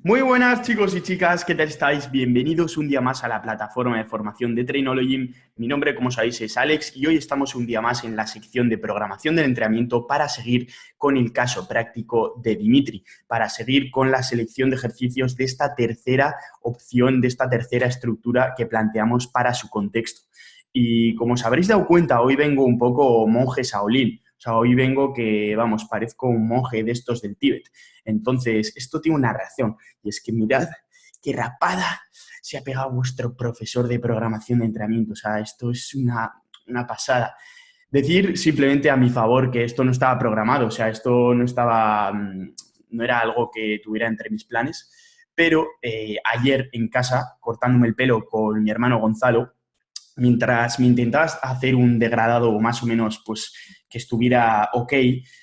Muy buenas chicos y chicas, ¿qué tal estáis? Bienvenidos un día más a la plataforma de formación de Trainology. Mi nombre, como sabéis, es Alex y hoy estamos un día más en la sección de programación del entrenamiento para seguir con el caso práctico de Dimitri, para seguir con la selección de ejercicios de esta tercera opción, de esta tercera estructura que planteamos para su contexto. Y como os habréis dado cuenta, hoy vengo un poco monje Shaolin. O sea, hoy vengo que, vamos, parezco un monje de estos del Tíbet. Entonces, esto tiene una reacción. Y es que mirad qué rapada se ha pegado vuestro profesor de programación de entrenamiento. O sea, esto es una pasada. Decir simplemente a mi favor que esto no estaba programado. O sea, esto no estaba, no era algo que tuviera entre mis planes. Pero ayer en casa, cortándome el pelo con mi hermano Gonzalo, mientras me intentabas hacer un degradado más o menos pues que estuviera ok,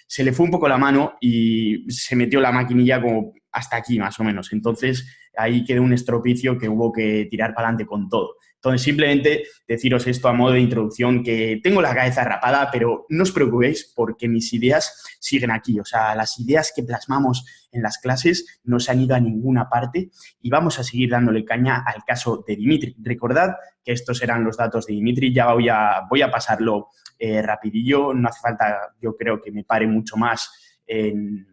se le fue un poco la mano y se metió la maquinilla como hasta aquí más o menos. Entonces ahí quedó un estropicio que hubo que tirar para adelante con todo. Entonces simplemente deciros esto a modo de introducción, que tengo la cabeza rapada, pero no os preocupéis porque mis ideas siguen aquí. O sea, las ideas que plasmamos en las clases no se han ido a ninguna parte y vamos a seguir dándole caña al caso de Dimitri. Recordad que estos eran los datos de Dimitri, ya voy a pasarlo rapidillo, no hace falta, yo creo que me pare mucho más en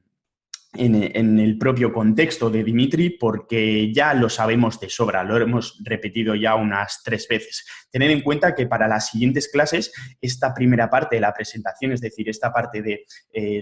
el propio contexto de Dimitri porque ya lo sabemos de sobra, lo hemos repetido ya unas 3 veces. Tened en cuenta que para las siguientes clases, esta primera parte de la presentación, es decir, esta parte de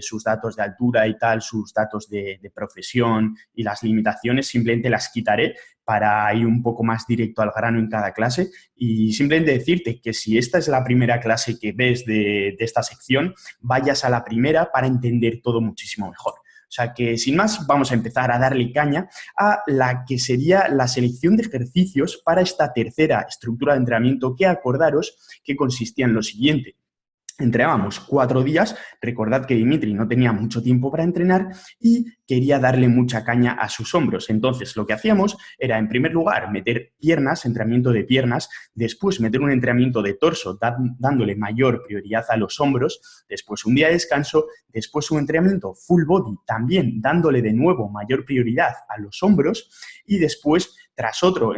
sus datos de altura y tal, sus datos de profesión y las limitaciones, simplemente las quitaré para ir un poco más directo al grano en cada clase y simplemente decirte que si esta es la primera clase que ves de esta sección, vayas a la primera para entender todo muchísimo mejor. O sea que, sin más, vamos a empezar a darle caña a la que sería la selección de ejercicios para esta tercera estructura de entrenamiento que acordaros que consistía en lo siguiente. Entrenábamos 4 días, recordad que Dimitri no tenía mucho tiempo para entrenar y quería darle mucha caña a sus hombros. Entonces, lo que hacíamos era, en primer lugar, meter piernas, entrenamiento de piernas, después meter un entrenamiento de torso, dándole mayor prioridad a los hombros, después un día de descanso, después un entrenamiento full body, también dándole de nuevo mayor prioridad a los hombros y después, tras otro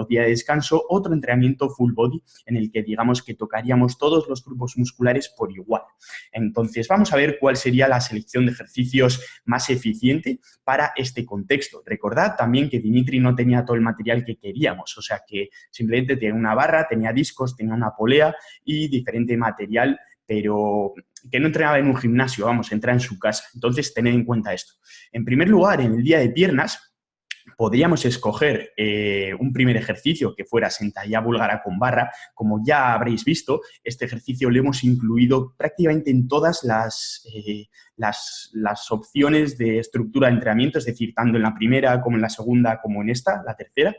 día de descanso, otro entrenamiento full body en el que digamos que tocaríamos todos los grupos musculares por igual. Entonces, vamos a ver cuál sería la selección de ejercicios más eficiente para este contexto. Recordad también que Dimitri no tenía todo el material que queríamos, o sea que simplemente tenía una barra, tenía discos, tenía una polea y diferente material, pero que no entrenaba en un gimnasio, vamos, entra en su casa. Entonces, tened en cuenta esto. En primer lugar, en el día de piernas, podríamos escoger un primer ejercicio que fuera sentadilla búlgara con barra. Como ya habréis visto, este ejercicio lo hemos incluido prácticamente en todas las opciones de estructura de entrenamiento, es decir, tanto en la primera como en la segunda como en esta, la tercera.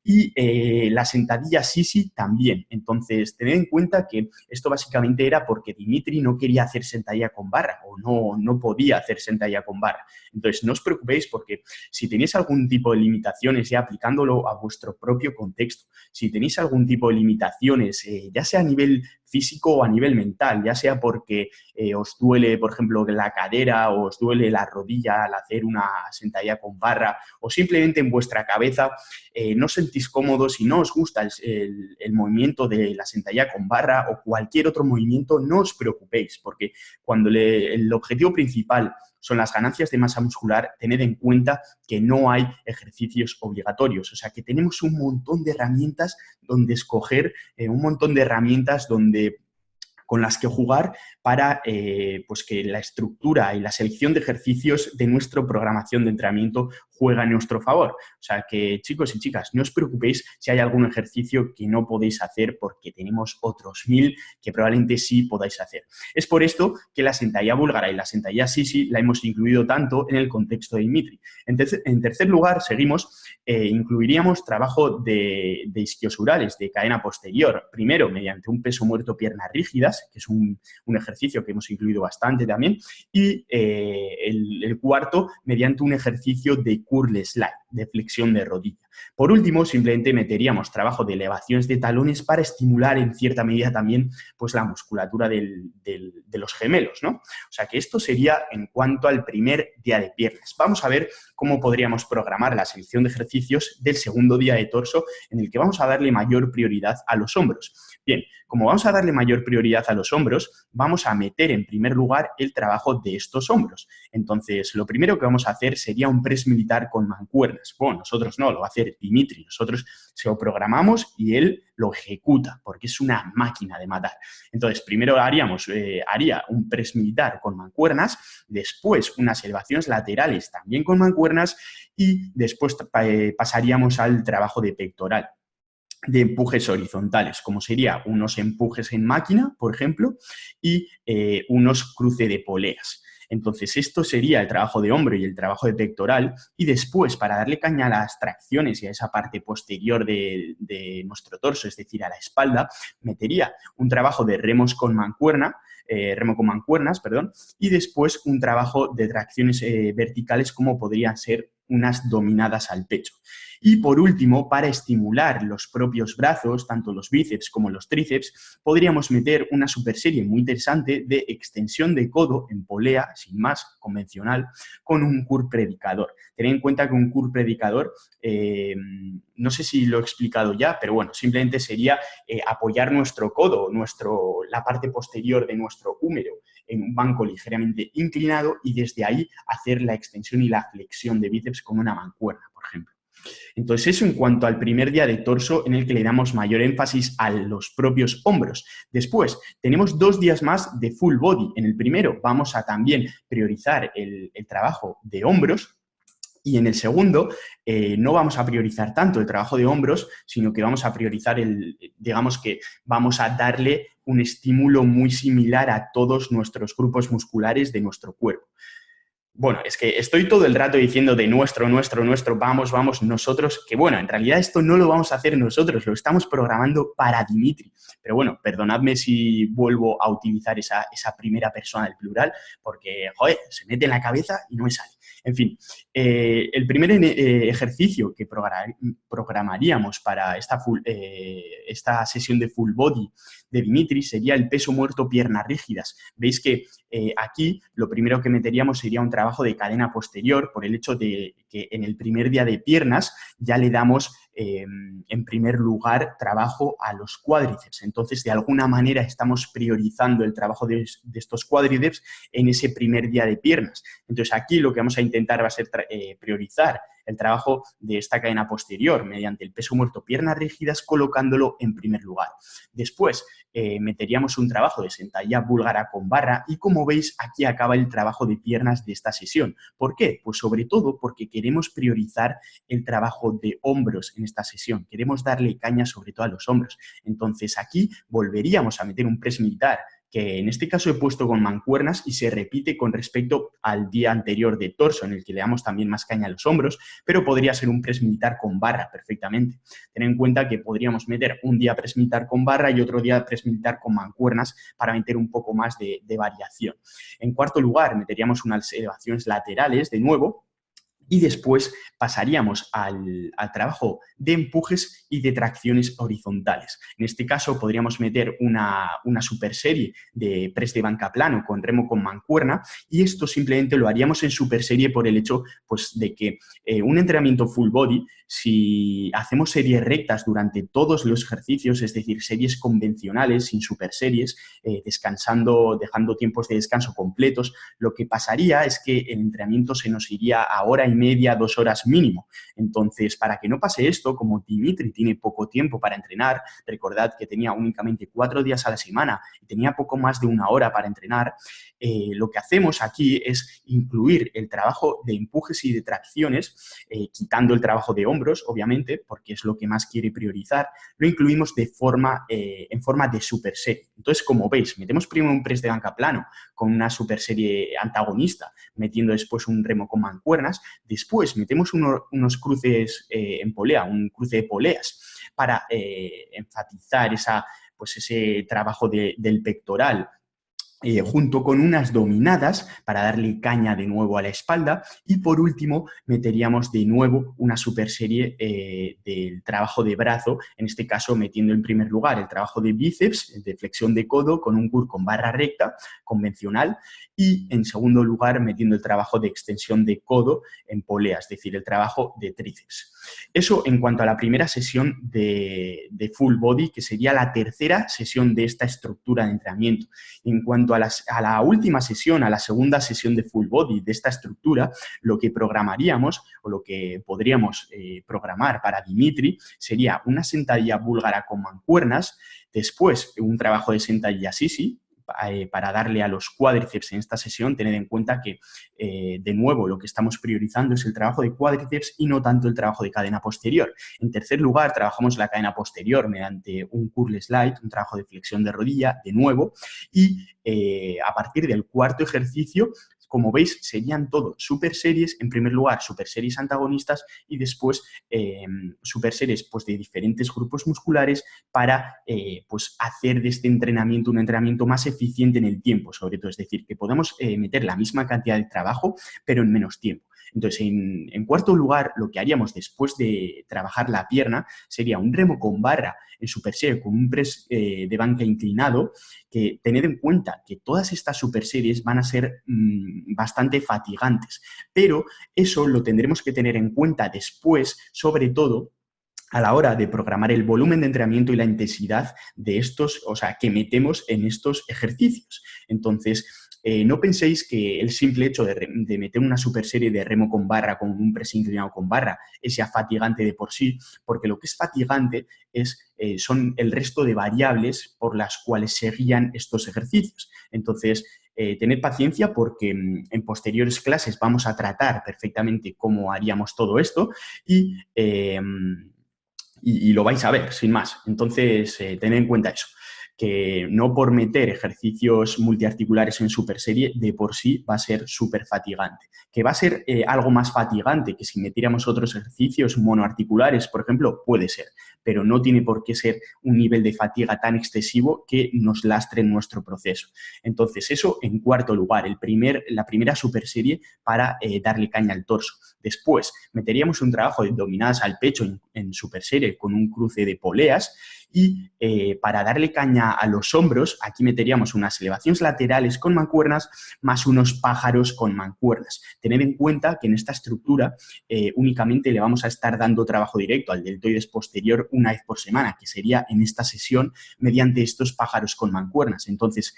Y la sentadilla sisi también. Entonces, tened en cuenta que esto básicamente era porque Dimitri no quería hacer sentadilla con barra o no podía hacer sentadilla con barra. Entonces, no os preocupéis porque si tenéis algún tipo de limitaciones, ya aplicándolo a vuestro propio contexto, si tenéis algún tipo de limitaciones, ya sea a nivel físico o a nivel mental, ya sea porque os duele, por ejemplo, la cadera o os duele la rodilla al hacer una sentadilla con barra o simplemente en vuestra cabeza no sentís cómodos y no os gusta el movimiento de la sentadilla con barra o cualquier otro movimiento, no os preocupéis porque cuando el objetivo principal son las ganancias de masa muscular, tened en cuenta que no hay ejercicios obligatorios. O sea, que tenemos un montón de herramientas donde escoger, un montón de herramientas con las que jugar para pues que la estructura y la selección de ejercicios de nuestra programación de entrenamiento juega en nuestro favor. O sea que, chicos y chicas, no os preocupéis si hay algún ejercicio que no podéis hacer porque tenemos otros 1000 que probablemente sí podáis hacer. Es por esto que la sentadilla búlgara y la sentadilla sisi la hemos incluido tanto en el contexto de Dimitri. En tercer lugar, seguimos, incluiríamos trabajo de isquiosurales, de cadena posterior. Primero, mediante un peso muerto piernas rígidas, que es un ejercicio que hemos incluido bastante también, y el cuarto, mediante un ejercicio de curl slide, de flexión de rodilla. Por último, simplemente meteríamos trabajo de elevaciones de talones para estimular en cierta medida también pues, la musculatura de los gemelos, ¿no? O sea que esto sería en cuanto al primer día de piernas. Vamos a ver cómo podríamos programar la selección de ejercicios del segundo día de torso, en el que vamos a darle mayor prioridad a los hombros. Bien, como vamos a darle mayor prioridad a los hombros, vamos a meter en primer lugar el trabajo de estos hombros. Entonces, lo primero que vamos a hacer sería un press militar con mancuernas. Bueno, nosotros no, lo va a hacer Dimitri. Nosotros se lo programamos y él lo ejecuta, porque es una máquina de matar. Entonces, primero haría un press militar con mancuernas, después unas elevaciones laterales también con mancuernas y después pasaríamos al trabajo de pectoral, de empujes horizontales, como sería unos empujes en máquina, por ejemplo, y unos cruce de poleas. Entonces, esto sería el trabajo de hombro y el trabajo de pectoral, y después, para darle caña a las tracciones y a esa parte posterior de nuestro torso, es decir, a la espalda, metería un trabajo de remo con mancuernas, y después un trabajo de tracciones verticales, como podrían ser unas dominadas al pecho. Y por último, para estimular los propios brazos, tanto los bíceps como los tríceps, podríamos meter una superserie muy interesante de extensión de codo en polea, sin más, convencional, con un curl predicador. Tened en cuenta que un curl predicador, no sé si lo he explicado ya, pero bueno, simplemente sería apoyar nuestro codo, la parte posterior de nuestro húmero, en un banco ligeramente inclinado y desde ahí hacer la extensión y la flexión de bíceps con una mancuerna, por ejemplo. Entonces, eso en cuanto al primer día de torso, en el que le damos mayor énfasis a los propios hombros. Después, tenemos 2 días más de full body. En el primero vamos a también priorizar el trabajo de hombros. Y en el segundo, no vamos a priorizar tanto el trabajo de hombros, sino que vamos a priorizar digamos que vamos a darle un estímulo muy similar a todos nuestros grupos musculares de nuestro cuerpo. Bueno, es que estoy todo el rato diciendo de nuestro, vamos, nosotros, que bueno, en realidad esto no lo vamos a hacer nosotros, lo estamos programando para Dimitri. Pero bueno, perdonadme si vuelvo a utilizar esa primera persona del plural, porque, joder, se mete en la cabeza y no me sale. En fin, el primer ejercicio que programaríamos para esta sesión de full body de Dimitri sería el peso muerto piernas rígidas. Veis que aquí lo primero que meteríamos sería un trabajo de cadena posterior, por el hecho de que en el primer día de piernas ya le damos en primer lugar trabajo a los cuádriceps. Entonces, de alguna manera estamos priorizando el trabajo de estos cuádriceps en ese primer día de piernas. Entonces, aquí lo que vamos a intentar va a ser priorizar el trabajo de esta cadena posterior mediante el peso muerto piernas rígidas, colocándolo en primer lugar. Después, meteríamos un trabajo de sentadilla búlgara con barra y, como veis, aquí acaba el trabajo de piernas de esta sesión. ¿Por qué? Pues sobre todo porque queremos priorizar el trabajo de hombros en esta sesión. Queremos darle caña sobre todo a los hombros. Entonces, aquí volveríamos a meter un press militar, que en este caso he puesto con mancuernas y se repite con respecto al día anterior de torso, en el que le damos también más caña a los hombros, pero podría ser un press militar con barra perfectamente. Ten en cuenta que podríamos meter un día press militar con barra y otro día press militar con mancuernas para meter un poco más de variación. En cuarto lugar, meteríamos unas elevaciones laterales de nuevo. Y después pasaríamos al trabajo de empujes y de tracciones horizontales. En este caso podríamos meter una superserie de press de banca plano con remo con mancuerna, y esto simplemente lo haríamos en superserie por el hecho pues, de que un entrenamiento full body, si hacemos series rectas durante todos los ejercicios, es decir, series convencionales sin superseries, descansando, dejando tiempos de descanso completos, lo que pasaría es que el entrenamiento se nos iría a hora y media, 2 horas mínimo. Entonces, para que no pase esto, como Dimitri tiene poco tiempo para entrenar, recordad que tenía únicamente 4 días a la semana y tenía poco más de 1 hora para entrenar, lo que hacemos aquí es incluir el trabajo de empujes y de tracciones, quitando el trabajo de hombros, obviamente, porque es lo que más quiere priorizar, lo incluimos en forma de superserie. Entonces, como veis, metemos primero un press de banca plano con una superserie antagonista, metiendo después un remo con mancuernas, después metemos unos cruces en polea, un cruce de poleas, para enfatizar ese trabajo del pectoral junto con unas dominadas para darle caña de nuevo a la espalda y por último meteríamos de nuevo una superserie del trabajo de brazo, en este caso metiendo en primer lugar el trabajo de bíceps, de flexión de codo con un curl con barra recta convencional y en segundo lugar metiendo el trabajo de extensión de codo en polea, es decir, el trabajo de tríceps. Eso en cuanto a la primera sesión de full body, que sería la tercera sesión de esta estructura de entrenamiento. En cuanto a la última sesión, a la segunda sesión de full body de esta estructura, lo que programaríamos o lo que podríamos programar para Dimitri sería una sentadilla búlgara con mancuernas, después un trabajo de sentadilla sisi, para darle a los cuádriceps en esta sesión, tened en cuenta que, de nuevo, lo que estamos priorizando es el trabajo de cuádriceps y no tanto el trabajo de cadena posterior. En tercer lugar, trabajamos la cadena posterior mediante un curl slide, un trabajo de flexión de rodilla, de nuevo, y a partir del cuarto ejercicio, como veis, serían todo superseries, en primer lugar, superseries antagonistas y después superseries pues, de diferentes grupos musculares para pues, hacer de este entrenamiento un entrenamiento más eficiente en el tiempo, sobre todo. Es decir, que podamos meter la misma cantidad de trabajo, pero en menos tiempo. Entonces, en cuarto lugar, lo que haríamos después de trabajar la pierna sería un remo con barra en superserie con un press de banca inclinado, que tened en cuenta que todas estas superseries van a ser bastante fatigantes, pero eso lo tendremos que tener en cuenta después, sobre todo a la hora de programar el volumen de entrenamiento y la intensidad de estos, o sea, que metemos en estos ejercicios. Entonces, no penséis que el simple hecho de meter una superserie de remo con barra, con un press inclinado con barra, es ya fatigante de por sí, porque lo que es fatigante son el resto de variables por las cuales se guían estos ejercicios. Entonces, tened paciencia porque en posteriores clases vamos a tratar perfectamente cómo haríamos todo esto y lo vais a ver, sin más. Entonces, tened en cuenta eso, que no por meter ejercicios multiarticulares en superserie de por sí va a ser súper fatigante. Que va a ser algo más fatigante que si metiéramos otros ejercicios monoarticulares, por ejemplo, puede ser, pero no tiene por qué ser un nivel de fatiga tan excesivo que nos lastre en nuestro proceso. Entonces, eso en cuarto lugar, la primera superserie para darle caña al torso. Después, meteríamos un trabajo de dominadas al pecho en superserie con un cruce de poleas y para darle caña a los hombros, aquí meteríamos unas elevaciones laterales con mancuernas más unos pájaros con mancuernas. Tened en cuenta que en esta estructura únicamente le vamos a estar dando trabajo directo al deltoides posterior una vez por semana, que sería en esta sesión mediante estos pájaros con mancuernas. Entonces,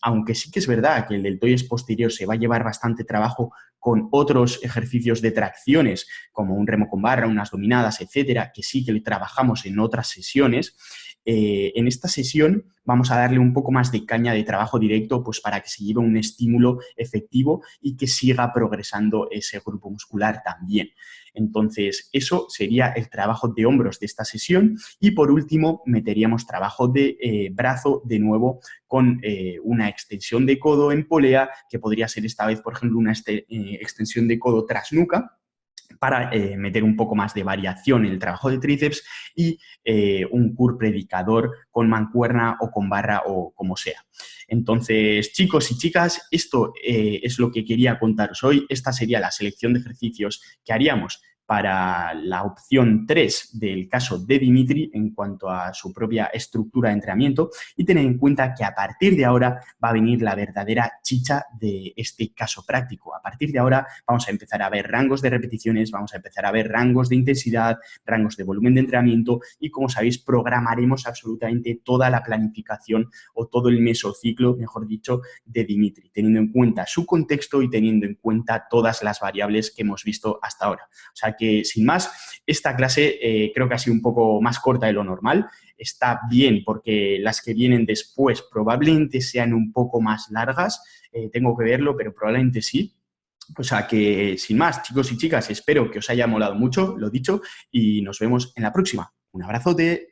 aunque sí que es verdad que el deltoides posterior se va a llevar bastante trabajo con otros ejercicios de tracciones, como un remo con barra, unas dominadas, etcétera, que sí que le trabajamos en otras sesiones, en esta sesión vamos a darle un poco más de caña de trabajo directo pues para que se lleve un estímulo efectivo y que siga progresando ese grupo muscular también. Entonces, eso sería el trabajo de hombros de esta sesión y, por último, meteríamos trabajo de brazo de nuevo con una extensión de codo en polea, que podría ser esta vez, por ejemplo, una extensión de codo tras nuca, para meter un poco más de variación en el trabajo de tríceps y un curl predicador con mancuerna o con barra o como sea. Entonces, chicos y chicas, esto es lo que quería contaros hoy. Esta sería la selección de ejercicios que haríamos para la opción 3 del caso de Dimitri en cuanto a su propia estructura de entrenamiento y tened en cuenta que a partir de ahora va a venir la verdadera chicha de este caso práctico. A partir de ahora vamos a empezar a ver rangos de repeticiones, vamos a empezar a ver rangos de intensidad, rangos de volumen de entrenamiento y, como sabéis, programaremos absolutamente toda la planificación o todo el mesociclo, mejor dicho, de Dimitri, teniendo en cuenta su contexto y teniendo en cuenta todas las variables que hemos visto hasta ahora. O sea que, sin más, esta clase creo que ha sido un poco más corta de lo normal. Está bien porque las que vienen después probablemente sean un poco más largas. Tengo que verlo, pero probablemente sí. O sea que, sin más, chicos y chicas, espero que os haya molado mucho, lo dicho, y nos vemos en la próxima. Un abrazote.